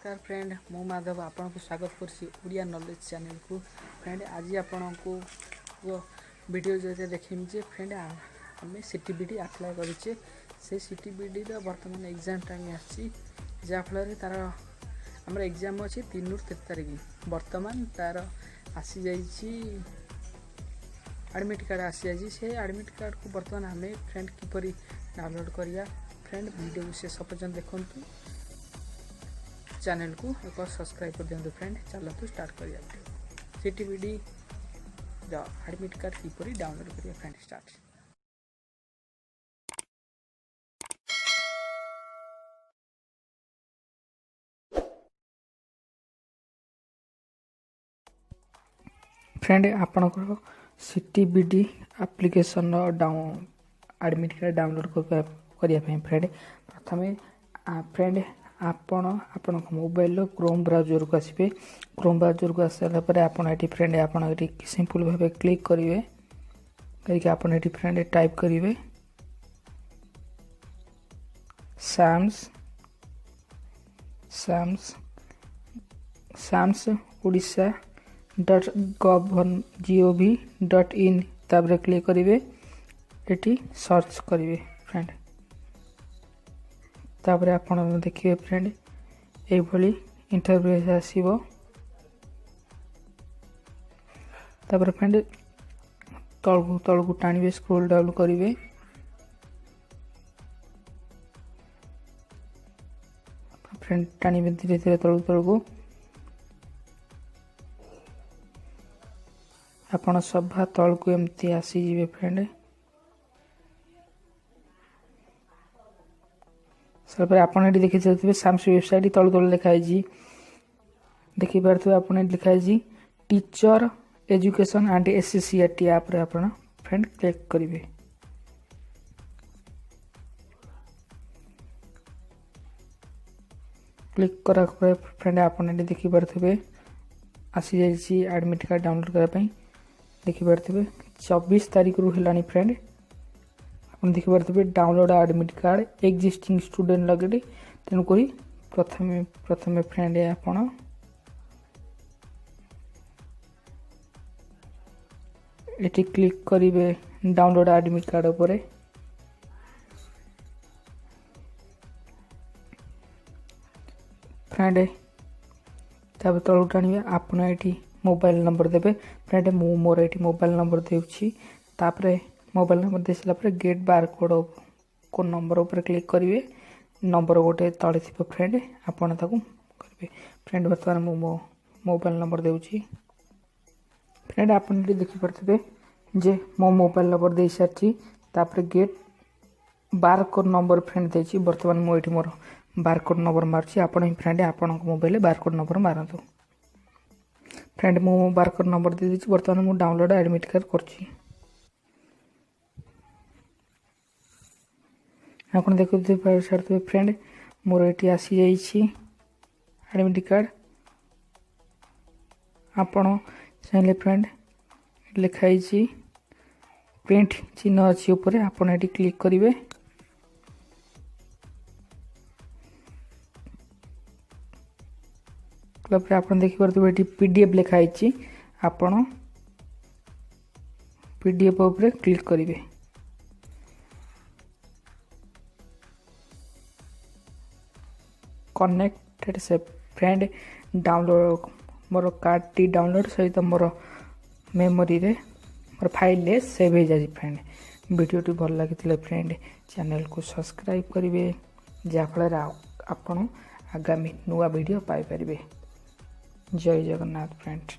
नमस्कार फ्रेंड मु माधव आपन को स्वागत करसी ओडिया नॉलेज चैनल को। फ्रेंड आज आपन को वीडियो जो देखिम जे फ्रेंड हमें सीटीबीडी अप्लाई करिचे से सीटीबीडी रो वर्तमान एग्जाम टाइम आछि जा फल तार हमर एग्जाम अछि 3 ରୁ 13 तारिख वर्तमान तार आसी जाइछि एडमिट कार्ड आसी जाइछि से एडमिट कार्ड को वर्तमान हमें फ्रेंड किपरि डाउनलोड करिया। फ्रेंड वीडियो विशेष पर्यंत देखंतु चैनल को एक सब्सक्राइब कर दियंतु। फ्रेंड चलतु स्टार्ट करिया video CTBD the admit card किपरि डाउनलोड करिया। Friend start. फ्रेंड आपनकर CTBD application down admit card download करिया फ्रेंड प्रथमे फ्रेंड आपण मोबाइल क्रोम ब्राउजर को आसबे। क्रोम ब्राउजर को आसाला पर आपण एटी फ्रेंड आपण एटी सिंपल भाबे क्लिक करिवे करके आपण एटी फ्रेंड टाइप करिवे साम्स ओडिशा .gov.in ताबरे क्लिक करिवे एटी सर्च करिवे फ्रेंड। तापर आपण देखिए फ्रेंड ए भली इंटरफेस आसीबो। तापर फ्रेंड तळगु टाणीबे स्क्रॉल डाउन करिवे फ्रेंड टाणीबे धीरे धीरे तळगु आपण सभा तळगु एमती आसी जिवे फ्रेंड। सर आपन एटी देखि चलथिबे साम्स वेबसाइट तळ तळ लिखाइ जी देखि परथबे आपन लिखाइ जी teacher education and SCERT app रे आपन फ्रेंड क्लिक करिवे। क्लिक करा पर फ्रेंड आपन एटी देखि परथबे आसी जाइछि एडमिट कार्ड डाउनलोड करा पई देखि परथबे 24 तारिख रु हेलानी फ्रेंड अपन देखि परथबे download admit card existing student लगेडी तेनु करी प्रथमे फ्रेंड आपण एटी क्लिक करिवे डाउनलोड एडमिट कार्ड ऊपर फ्रेंड तब तळु टाणिवे आपण एटी मोबाइल नंबर देबे फ्रेंड मु मोर एटी मोबाइल नंबर देउछि तापरे मोबाइल नंबर देसला पर गेट बार कोड नंबर ऊपर क्लिक करिवे नंबर गोटे तळे थिबो फ्रेंड आपण ताकू करिवे। फ्रेंड वर्तमान मो मोबाइल नंबर देउछि फ्रेंड आपण एटी देखि परथिबे जे मो मोबाइल नंबर देइ सारछि तापर get bar code number friend देछि वर्तमान मो एटी मोर बार कोड नंबर मारछि आपण फ्रेंड आपण मोबाइल बार कोड नंबर मारंतु। फ्रेंड मो बार कोड नंबर दे दिछि वर्तमान मो डाउनलोड एडमिट कार्ड करछि आपण देखुते पार छाड़ते फ्रेंड मोर एटी आसी जाइछि एडमिट कार्ड आपण चाहिले फ्रेंड लिखाइ छी प्रिंट चिन्ह अछि ऊपर आपण एटी क्लिक करिवे क्लब आपण देखि परते एटी पीडीएफ लिखाइ छी आपण पीडीएफ ऊपर क्लिक करिवे कनेक्टेड से फ्रेंड डाउनलोड मोर कार्ड टी डाउनलोड सहित मोर मेमोरी रे मोर फाइल ले सेव हो जाय। फ्रेंड वीडियो टी भल लागितले फ्रेंड चैनल को सब्सक्राइब करिवे जा फल आपण आगामी नुवा वीडियो पाई परिबे। जय जगन्नाथ फ्रेंड।